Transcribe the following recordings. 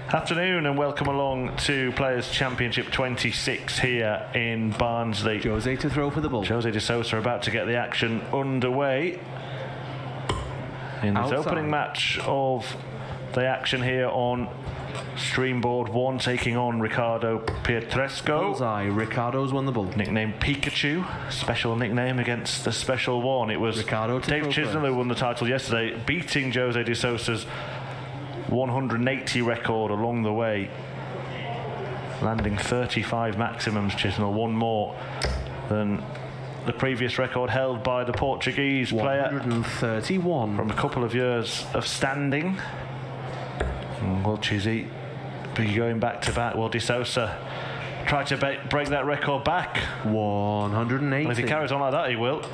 Afternoon and welcome along to Players Championship 26 here in Barnsley. Jose to throw for the ball. Jose de Sousa about to get the action underway in this opening match of the action here on Streamboard 1, taking on Ricardo Pietreczko. Bullseye. Ricardo's won the ball. Nicknamed Pikachu, special nickname against the special one. It was Ricardo Dave Chisnell who won the title yesterday, beating Jose de Sousa's 180 record along the way, landing 35 maximums. Chisnell, one more than the previous record held by the Portuguese player. 131 from a couple of years of standing. Will Chizzy be going back to back? Will de Sousa try to break that record back? 180. And if he carries on like that, he will.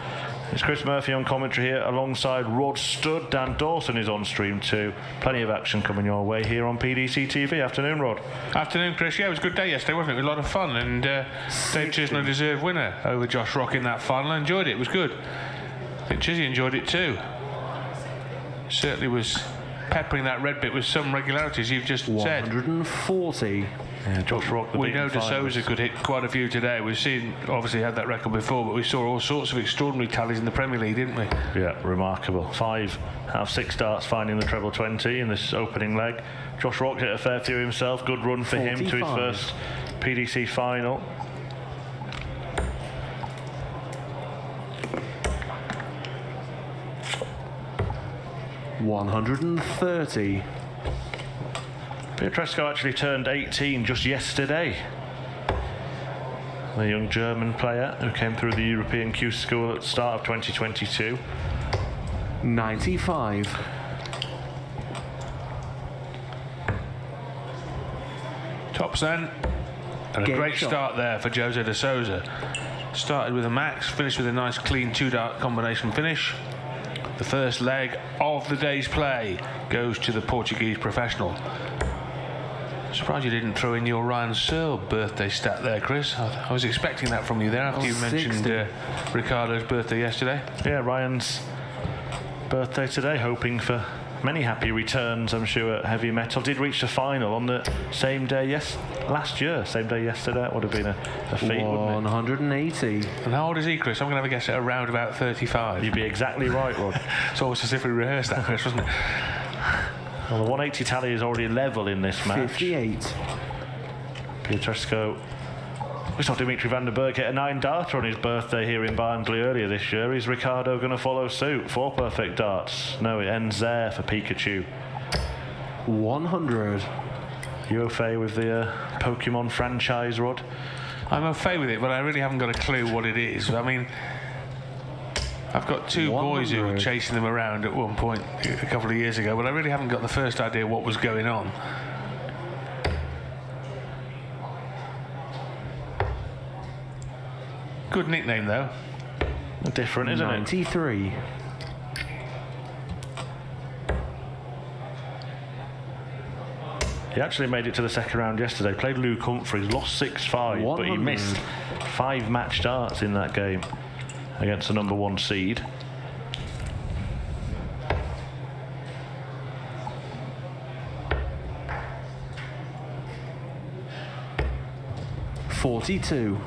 It's Chris Murphy on commentary here alongside Rod Studd. Dan Dawson is on stream too. Plenty of action coming your way here on PDC TV. Afternoon, Rod. Afternoon, Chris. Yeah, it was a good day yesterday, wasn't it? It was a lot of fun, and Dave Chisnell deserved winner over Josh Rock in that final. I enjoyed it. It was good. I think Chizzy enjoyed it too. Certainly was peppering that red bit with some regularity, as you've just said. 140. Yeah, Josh Rock, we know de Sousa could hit quite a few today. We've seen, obviously, had that record before, but we saw all sorts of extraordinary tallies in the Premier League, didn't we? Yeah, remarkable. 5 out of 6 starts finding the treble 20 in this opening leg. Josh Rock hit a fair few himself. Good run for 45. Him to his first PDC final. $130. Pietreczko actually turned 18 just yesterday. The young German player who came through the European Q School at the start of 2022. 95. Tops then. And a great start there for Jose de Sousa. Started with a max, finished with a nice clean 2-dart combination finish. The first leg of the day's play goes to the Portuguese professional. Surprised you didn't throw in your Ryan Searle birthday stat there, Chris. I was expecting that from you there after you mentioned Ricardo's birthday yesterday. Yeah, Ryan's birthday today, hoping for many happy returns, I'm sure, at heavy metal. Did reach the final on the same day last year, same day yesterday. That would have been a feat, wouldn't it? 180. And how old is he, Chris? I'm going to have a guess at around about 35. You'd be exactly right, Rod. It's almost as if we rehearsed that, Chris, wasn't it? Well, the 180 tally is already level in this match. 58. Pietreczko. We saw Dimitri van der Berg hit a 9-darter on his birthday here in Barnsley earlier this year. Is Ricardo going to follow suit? 4 perfect darts. No, it ends there for Pikachu. 100. You au fait with the Pokemon franchise, Rod? I'm au fait with it, but I really haven't got a clue what it is. I mean, I've got 2 boys who were chasing them around at one point a couple of years ago, but I really haven't got the first idea what was going on. Good nickname, though. Different, isn't 93. it? He actually made it to the second round yesterday. Played Luke Humphries, lost 6-5, but he missed 5 match darts in that game against the number 1 seed. $42.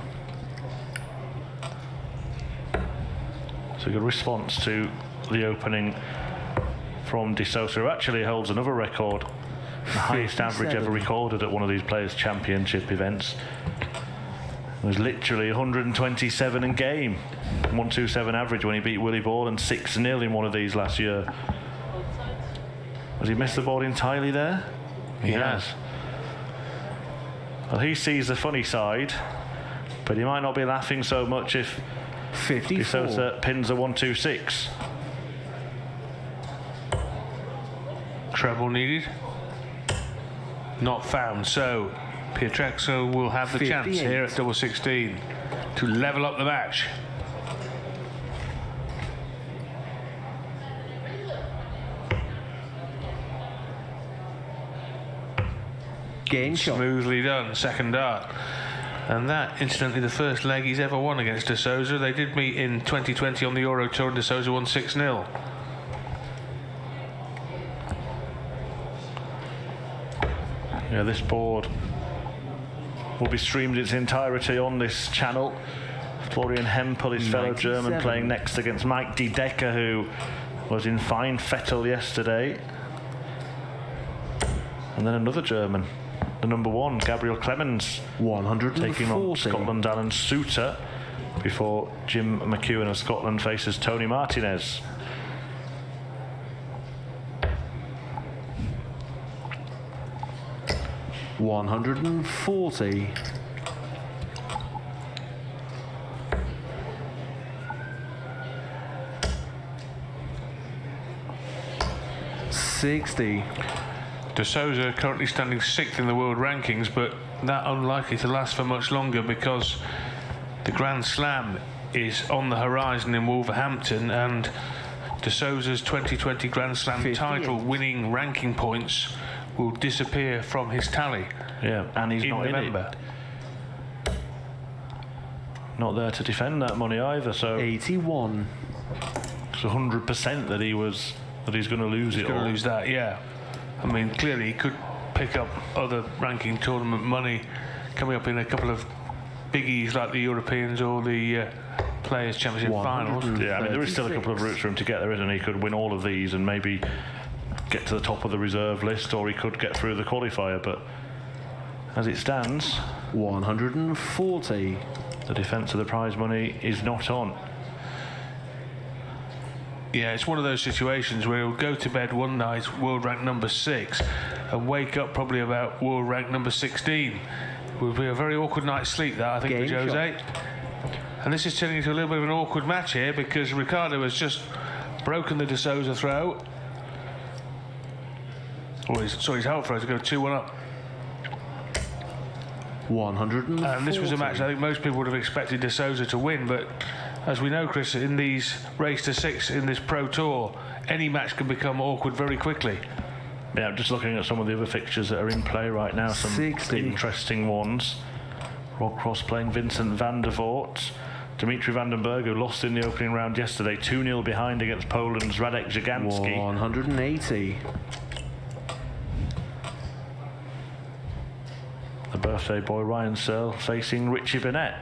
It's a good response to the opening from de Sousa, who actually holds another record, the highest average ever recorded at one of these Players Championship events. It was literally 127 in game, 127 average when he beat Willie Ball, and 6-0 in one of these last year. Has he missed the board entirely there? He has. Well, he sees the funny side, but he might not be laughing so much if 54. de Sousa pins a 126. Treble needed. Not found, so Pietreczko will have the 58. chance here at double 16 to level up the match. Game shot. Smoothly done, second dart. And that, incidentally, the first leg he's ever won against de Sousa. They did meet in 2020 on the Euro Tour, and de Sousa won 6-0. Yeah, this board will be streamed its entirety on this channel. Florian Hempel, his fellow 97. German, playing next against Mike De Decker, who was in fine fettle yesterday. And then another German, the number 1, Gabriel Clemens, 140. taking on Scotland Alan Sousa, before Jim McEwen of Scotland faces Tony Martinez. $140. 60. De Sousa currently standing 6th in the world rankings, but that unlikely to last for much longer because the Grand Slam is on the horizon in Wolverhampton, and De Sousa's 2020 Grand Slam 58. title winning ranking points will disappear from his tally. Yeah, and he's in not November. in it. Not there to defend that money either, so 81. it's 100% that he's going to lose it He's going all. to lose that, yeah. I mean, clearly he could pick up other ranking tournament money coming up in a couple of biggies like the Europeans or the Players Championship finals. Yeah, I mean, there is still a couple of routes for him to get there, isn't he? He could win all of these and maybe get to the top of the reserve list, or he could get through the qualifier, but as it stands, 140. the defence of the prize money is not on. Yeah, it's one of those situations where he'll go to bed one night world rank number 6 and wake up probably about world rank number 16. It will be a very awkward night's sleep, that, I think, Game for Jose. And this is turning into a little bit of an awkward match here because Ricardo has just broken the De Sousa throw. Oh, his help throw to go 2-1 up. 140. And this was a match I think most people would have expected De Sousa to win, but as we know, Chris, in these race to 6 in this Pro Tour, any match can become awkward very quickly. Yeah, I'm just looking at some of the other fixtures that are in play right now, some 60. interesting ones. Rob Cross playing Vincent van der Voort. Dimitri Vandenberg, who lost in the opening round yesterday, 2-0 behind against Poland's Radek Jaganski. 180. The birthday boy Ryan Searle facing Richie Burnett.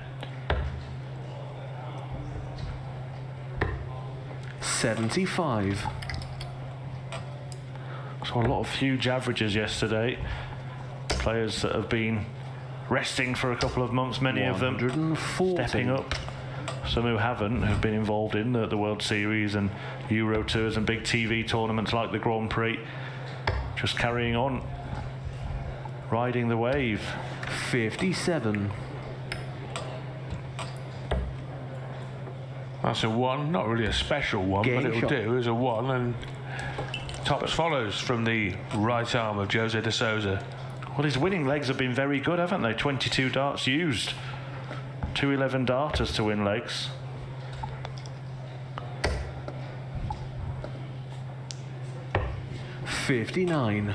75. So a lot of huge averages yesterday. Players that have been resting for a couple of months, many of them 140. stepping up. Some who haven't, who've been involved in the World Series and Euro Tours and big TV tournaments like the Grand Prix, just carrying on, riding the wave. 57. That's a 1, not really a special 1, Game but it'll shot. do as a 1, and tops follows from the right arm of Jose De Sousa. Well, his winning legs have been very good, haven't they? 22 darts used. 211 darters to win legs. $59.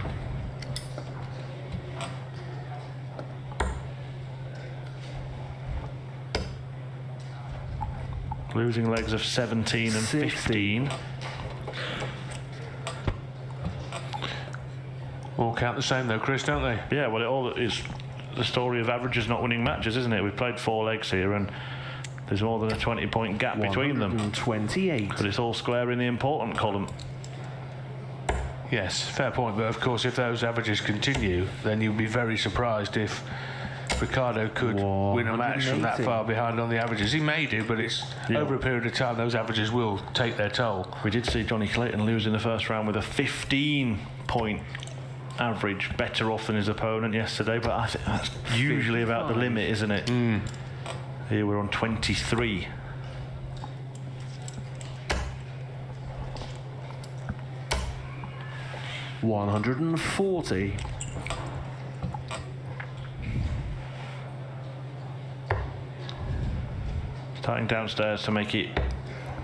Losing legs of 17 and 60. 15. All count the same though, Chris, don't they? Yeah, well, it all is the story of averages not winning matches, isn't it? We've played 4 legs here and there's more than a 20-point gap between them. 128. But it's all square in the important column. Yes, fair point, but of course if those averages continue, then you'd be very surprised if Ricardo could win a match from that 180. far behind on the averages. He may do, but it's over a period of time those averages will take their toll. We did see Johnny Clayton lose in the first round with a 15-point average, better off than his opponent yesterday, but I think that's usually about the limit, isn't it? Here we're on 23. $140. Starting downstairs to make it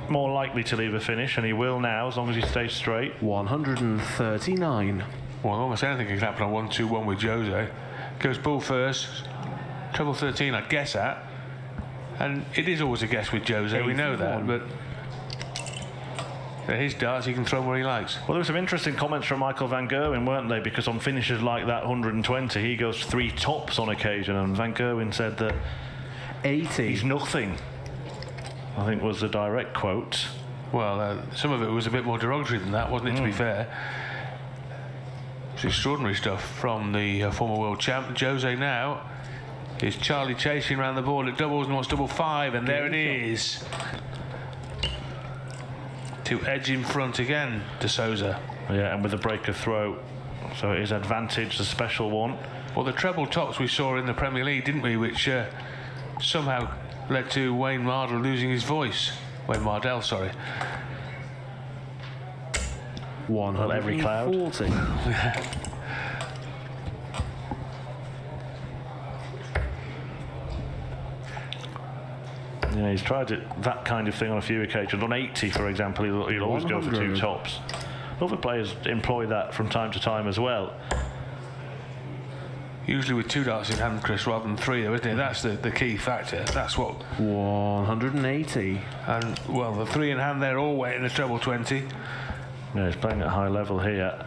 more likely to leave a finish, and he will now, as long as he stays straight. 139. Well, almost anything can happen on 1-2-1 with Jose. Goes ball first, treble 13 I'd guess at, and it is always a guess with Jose, we know that, but They're his darts, he can throw them where he likes. Well, there were some interesting comments from Michael van Gerwen, weren't they? Because on finishes like that 120, he goes 3 tops on occasion, and Van Gerwen said that 80. he's nothing, I think was the direct quote. Well, some of it was a bit more derogatory than that, wasn't it, to be fair? It's extraordinary stuff from the former world champ. Jose now is Charlie chasing around the board at doubles and wants double 5, and there it is. To edge in front again to Sousa. Yeah, and with the break of throw, so it is advantage, the special one. Well, the treble tops we saw in the Premier League, didn't we, which somehow led to Wayne Mardell losing his voice. Wayne Mardell, sorry. 140. Every cloud. Yeah, he's tried that kind of thing on a few occasions. On 80, for example, he'll always go for 2 tops. Other players employ that from time to time as well. Usually with 2 darts in hand, Chris, rather than 3, though, isn't it? That's the key factor. That's what... 180. And, well, the 3 in hand, they're all waiting the treble 20. Yeah, he's playing at high level here.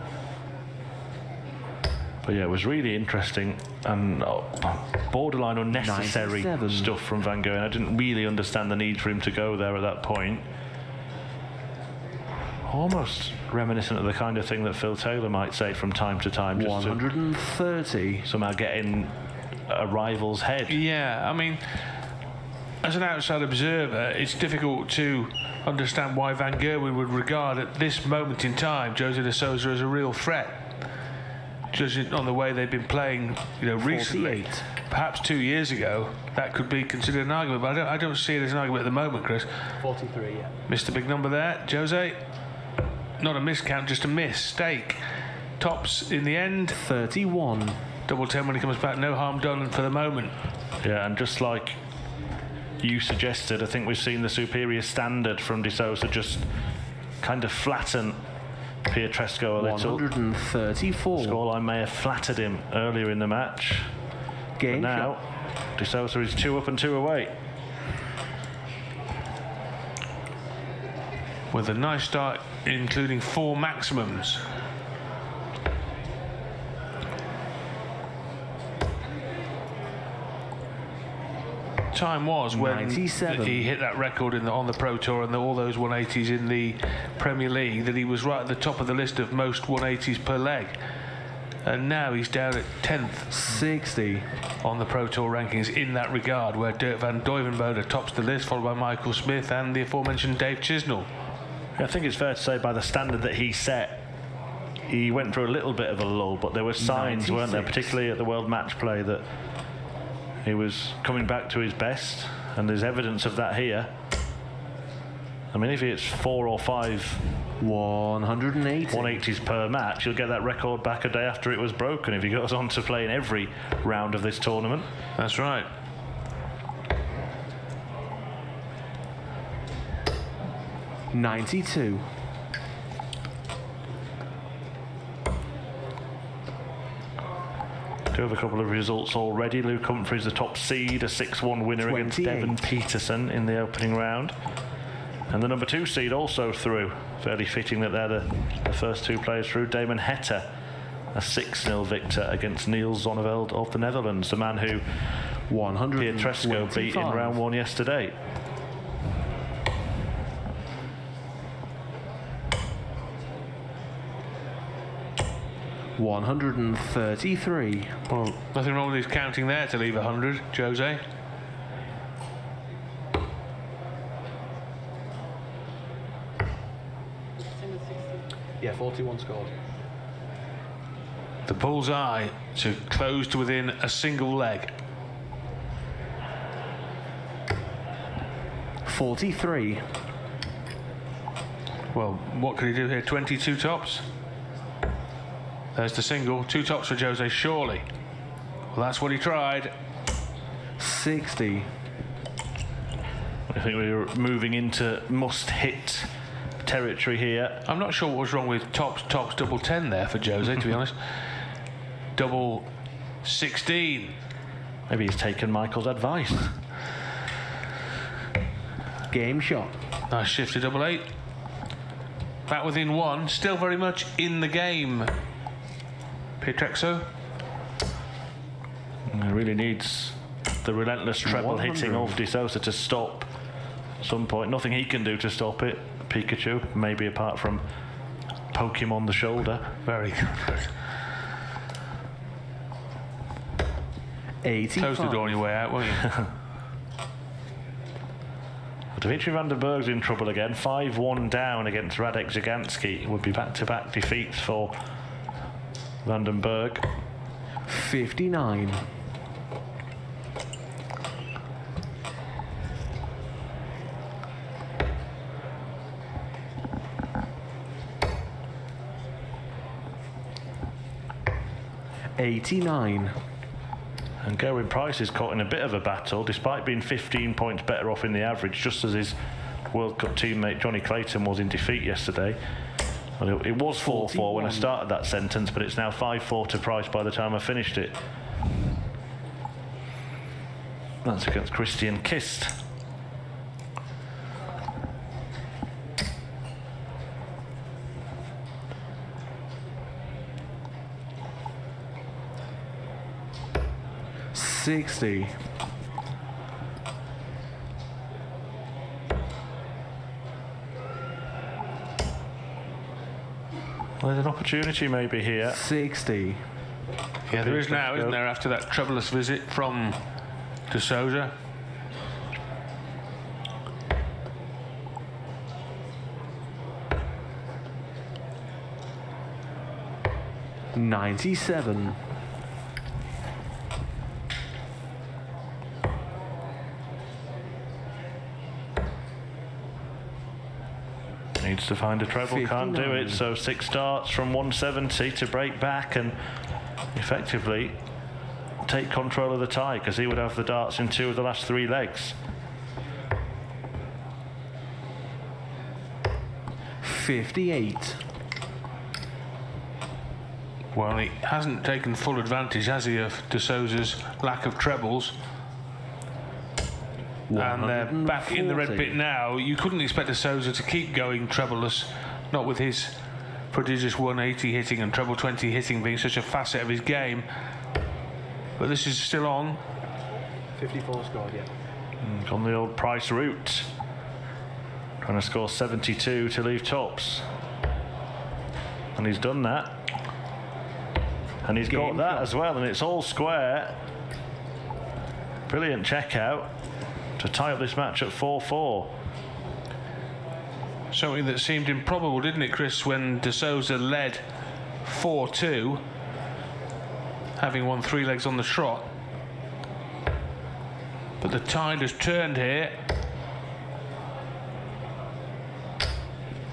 But yeah, it was really interesting and borderline unnecessary 97. stuff from Van Gerwen. I didn't really understand the need for him to go there at that point. Almost reminiscent of the kind of thing that Phil Taylor might say from time to time. Just 130. To somehow get in a rival's head. Yeah, I mean, as an outside observer, it's difficult to understand why Van Gerwen would regard at this moment in time Jose de Sousa as a real threat. Judging on the way they've been playing, recently. 48. Perhaps 2 years ago, that could be considered an argument, but I don't see it as an argument at the moment, Chris. 43, yeah. Missed a big number there, Jose. Not a miscount, just a mistake. Tops in the end. 31. Double 10 when he comes back, no harm done for the moment. Yeah, and just like you suggested, I think we've seen the superior standard from De Sousa just kind of flatten Pietreczko a little. 134. Scoreline may have flattered him earlier in the match. Game but now, De Sousa is 2 up and 2 away. With a nice start, including 4 maximums. Time was when 97. he hit that record on the Pro Tour and all those 180s in the Premier League, that he was right at the top of the list of most 180s per leg. And now he's down at 10th 60 on the Pro Tour rankings in that regard, where Dirk van Duijvenbode tops the list, followed by Michael Smith and the aforementioned Dave Chisnell. I think it's fair to say by the standard that he set, he went through a little bit of a lull, but there were signs, 96. weren't there, particularly at the World Match Play, that he was coming back to his best, and there's evidence of that here. I mean, if it's 4 or 5 180. 180s per match, he'll get that record back a day after it was broken if he goes on to play in every round of this tournament. That's right. $92. Do have a couple of results already. Luke Humphries, the top seed, a 6-1 winner 28. against Devon Peterson in the opening round. And the number 2 seed also through. Fairly fitting that they're the first 2 players through. Damon Hette, a 6-0 victor against Niels Zonneveld of the Netherlands, the man who Pietreczko beat in round 1 yesterday. $133. Well, nothing wrong with his counting there to leave 100, Jose. Yeah, 41 scored. The bullseye to close to within a single leg. 43. Well, what could he do here? 22 tops? There's the single. 2 tops for Jose, surely. Well, that's what he tried. 60. I think we're moving into must-hit territory here. I'm not sure what was wrong with tops, double 10 there for Jose, to be honest. Double 16. Maybe he's taken Michael's advice. Game shot. Nice shift to double 8. back within 1, still very much in the game. Pietreczko. He really needs the relentless treble 100. hitting of De Sousa to stop at some point. Nothing he can do to stop it. Pikachu, maybe apart from poke him on the shoulder. Very good. 85. Close the door on your way out, won't you? Dimitri van der Berg's in trouble again. 5-1 down against Radek Zaganski. It would be back-to-back defeats for van den Berg. 59. $89. And Gerwin Price is caught in a bit of a battle, despite being 15 points better off in the average, just as his World Cup teammate Johnny Clayton was in defeat yesterday. Well, it was 4-4 when I started that sentence, but it's now 5-4 to Price by the time I finished it. That's against Christian Kist. $60. Well, there's an opportunity maybe here. 60. Yeah, there is now, isn't there, after that troublous visit from De Sousa. $97. Needs to find a treble, can't do 59. it, so 6 darts from 170 to break back and effectively take control of the tie, because he would have the darts in 2 of the last 3 legs. 58. Well, he hasn't taken full advantage, has he, of De Sousa's lack of trebles. And they're back in the red 140. bit now. You couldn't expect De Sousa to keep going trebleless, not with his prodigious 180 hitting and treble 20 hitting being such a facet of his game. But this is still on. 54 scored, yeah. On the old Price route. Trying to score 72 to leave tops. And he's done that. And he's got that as well, and it's all square. Brilliant checkout to tie up this match at 4-4. Something that seemed improbable, didn't it, Chris, when De Sousa led 4-2, having won 3 legs on the trot. But the tide has turned here.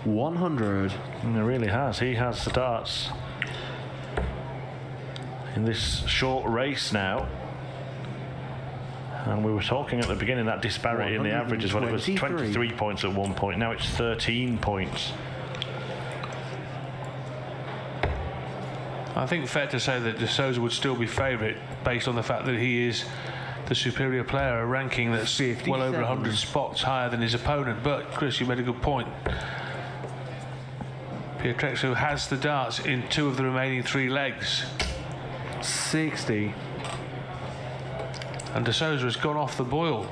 100. And it really has. He has the darts in this short race now. And we were talking at the beginning that disparity in the averages when it was 23 points at one point. Now it's 13 points. I think fair to say that De Sousa would still be favourite based on the fact that he is the superior player, a ranking that's 57. well over 100 spots higher than his opponent. But Chris, you made a good point. Pietreczko has the darts in 2 of the remaining 3 legs. 60. And De Sousa has gone off the boil.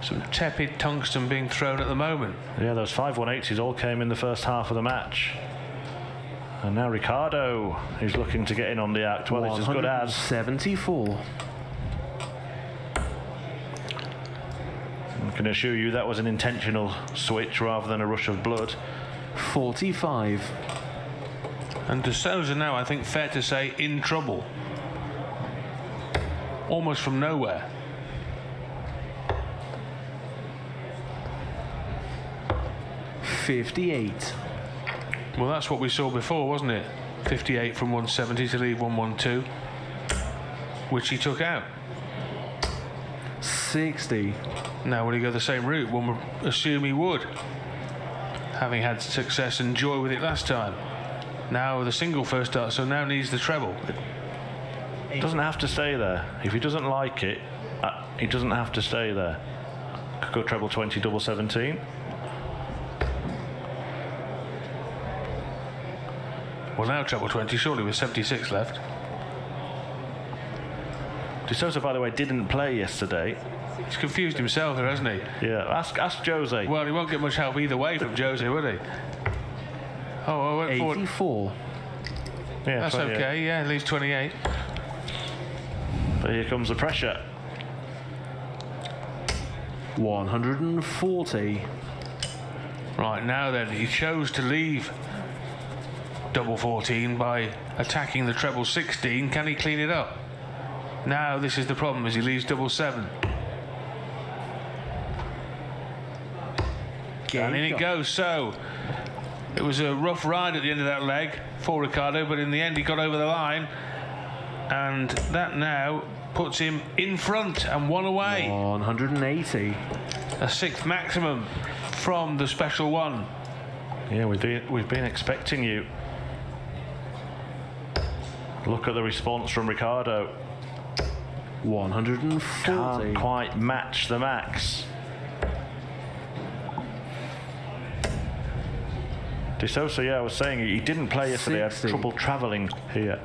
Some tepid tungsten being thrown at the moment. Yeah, those 5 180s all came in the first half of the match. And now Ricardo is looking to get in on the act. Well, it's as good as. 74. I can assure you that was an intentional switch rather than a rush of blood. 45. And De Sousa now, I think, fair to say, in trouble. Almost from nowhere. $58. Well, that's what we saw before, wasn't it? 58 from 170 to leave 112, which he took out. 60. Now, will he go the same route? One would assume he would, having had success and joy with it last time. Now the single first dart, so now needs the treble. Doesn't have to stay there. If he doesn't like it, he doesn't have to stay there. Could go treble 20, double 17. Well, now treble 20, surely with 76 left. De Sousa, by the way, didn't play yesterday. He's confused himself there, hasn't he? Yeah, ask Jose. Well, he won't get much help either way from Jose, would he? Oh, I went forward. 84. Yeah, That's 28. okay, yeah, leaves 28. But here comes the pressure. 140. Right, now then, he chose to leave double 14 by attacking the treble 16. Can he clean it up? Now this is the problem, as he leaves double 7. And in it goes. So it was a rough ride at the end of that leg for Ricardo, but in the end he got over the line, and that now puts him in front and one away. 180. A 6th maximum from the special one. Yeah, we've been expecting you. Look at the response from Ricardo. 140. Can't quite match the max. De Sousa, yeah, I was saying he didn't play yesterday. 60. Had trouble travelling here.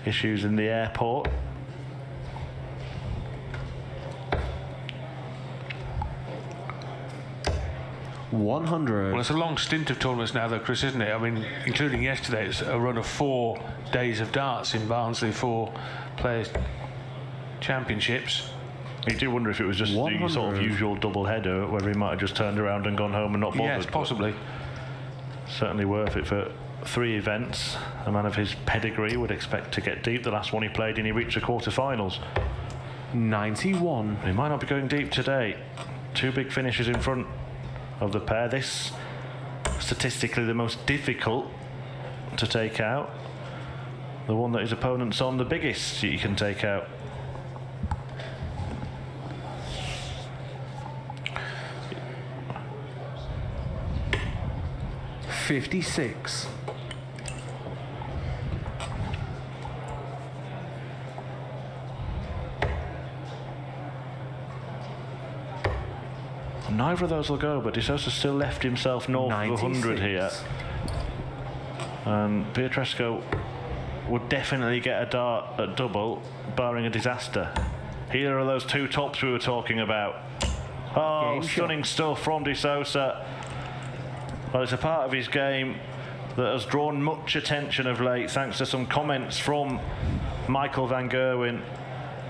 Issues in the airport. Well, 100. It's a long stint of tournaments now, though, Chris, isn't it? I mean, including yesterday, it's a run of 4 days of darts in Barnsley, 4 Players Championships. You do wonder if it was just the 100. sort of usual double header, whether he might have just turned around and gone home and not bothered. Yes, possibly. Certainly worth it for 3 events. A man of his pedigree would expect to get deep. The last one he played in, he reached the quarterfinals. 91. He might not be going deep today. 2 big finishes in front of the pair. This, statistically, the most difficult to take out. The one that his opponent's on, the biggest you can take out. $56. Neither of those will go, but De Sousa still left himself north of 100 here. And Pietreczko would definitely get a dart at double, barring a disaster. Here are those 2 tops we were talking about. Oh, Game stunning stuff from De Sousa. Well, it's a part of his game that has drawn much attention of late, thanks to some comments from Michael van Gerwen.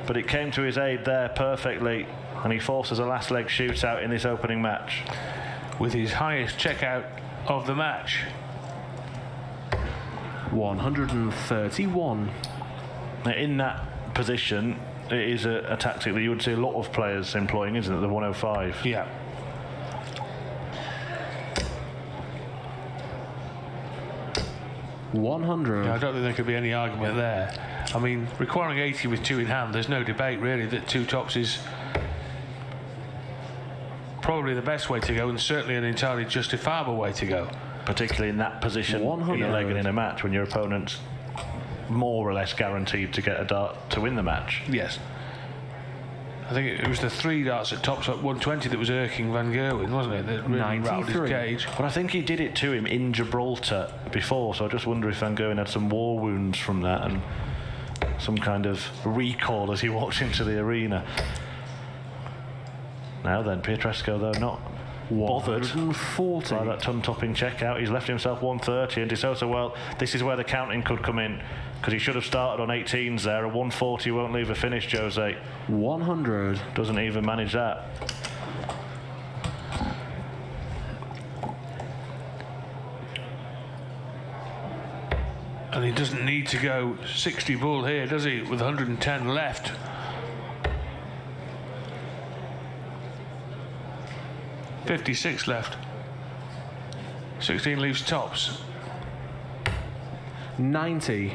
But it came to his aid there perfectly, and he forces a last leg shootout in this opening match. With his highest checkout of the match. 131. Now, in that position, it is a tactic that you would see a lot of players employing, isn't it? The 105. Yeah. $100. I don't think there could be any argument there. I mean, requiring 80 with 2 in hand, there's no debate really that 2 tops is probably the best way to go, and certainly an entirely justifiable way to go. Particularly in that position 100. in a leg and in a match, when your opponent's more or less guaranteed to get a dart to win the match. Yes. I think it was the 3 darts at tops at 120 that was irking Van Gerwen, wasn't it? That really rattled his 93. cage. But I think he did it to him in Gibraltar before, so I just wonder if Van Gerwen had some war wounds from that and some kind of recall as he walked into the arena. Now then, Pietreczko, though, not bothered 140. by that ton-topping checkout. He's left himself 130, and De Sousa, well, this is where the counting could come in, because he should have started on 18s there. A 140 won't leave a finish, Jose. 100. Doesn't even manage that. And he doesn't need to go 60 ball here, does he? With 110 left. $56 left. 16 leaves tops. 90.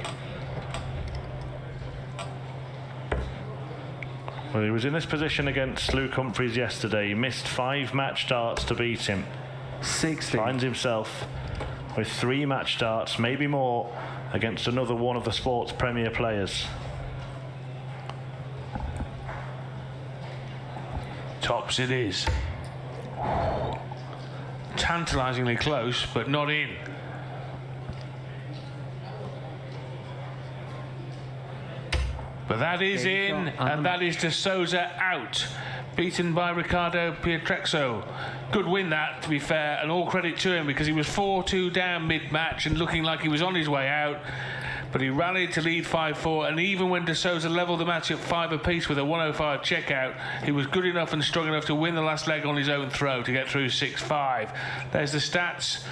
Well, he was in this position against Luke Humphries yesterday. He missed 5 match darts to beat him. 60. Finds himself with 3 match darts, maybe more, against another one of the sport's premier players. Tops it is. tantalisingly close, but not in. But that is in, and that is de Sousa out. Beaten by Ricardo Pietreczko. Good win that, to be fair, and all credit to him, because he was 4-2 down mid-match and looking like he was on his way out. But he rallied to lead 5-4, and even when de Sousa levelled the match at 5 apiece with a 105 checkout, he was good enough and strong enough to win the last leg on his own throw to get through 6-5. There's the stats.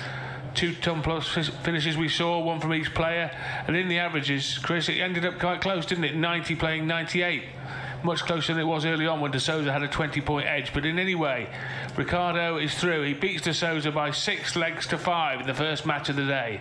2 ton-plus finishes we saw, one from each player, and in the averages, Chris, it ended up quite close, didn't it? 90 playing 98. Much closer than it was early on when de Sousa had a 20-point edge. But in any way, Ricardo is through. He beats de Sousa by 6 legs to 5 in the first match of the day.